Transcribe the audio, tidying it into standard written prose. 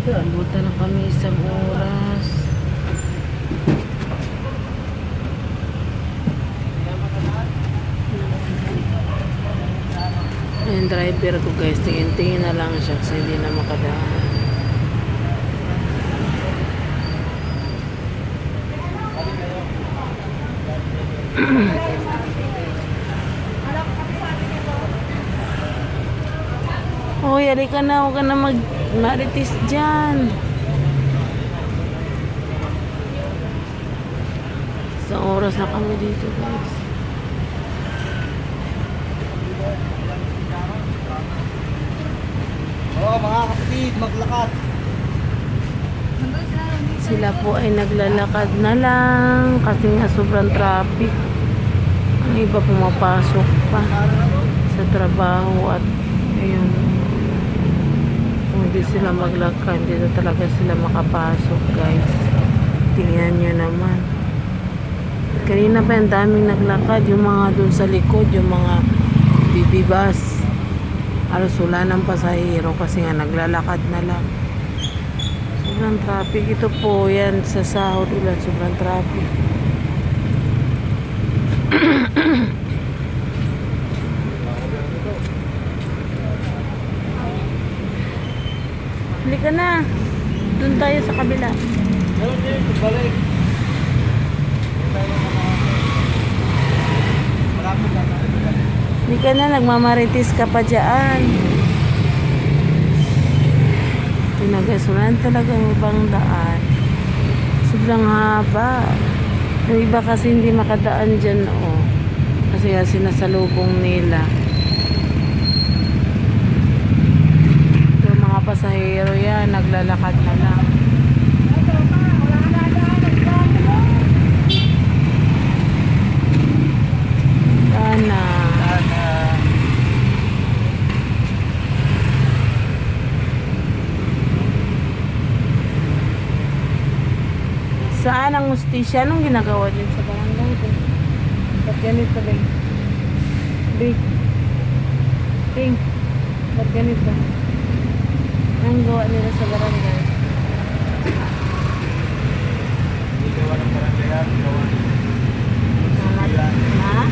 Abutan na kami isang oras. Yung driver ko guys, tingin-tingin na lang siya kasi hindi na makadaan. Hoy, halika na, huwag ka na maritis dyan. Isang oras na kami dito guys. Oo, mga kapatid, maglakad. Sila po ay naglalakad na lang kasi nga sobrang traffic. Ang iba pumapasok pa sa trabaho at ayun. Kung hindi sila maglakad, dito talaga sila makapasok guys. Tingnan nyo naman. Kanina pa yung daming naglakad, yung mga dun sa likod, yung mga bibibas. Halos wala ng pasahero kasi nga naglalakad na lang. Sobrang traffic. Ito po yan sa sahod ulan. Sobrang traffic. Halika na. Doon tayo sa kabila. Balik. Halika na. Nagmamaritis ka pa dyan. Pinagasunan talaga yung ibang daan. Sobrang haba. Yung iba kasi hindi makadaan dyan, oh. Kasi nga sinasalubong nila. Yung mga pasahero yan, naglalakad na lang. Sana. Saan ang hustisya? Anong ginagawa din sa barangay ko? Ba't ganito, Bing? Bing? Bing? Ba't ganito? Anong gawa nila sa barangay? Hindi gawa ng barangay. Gawa. Ha?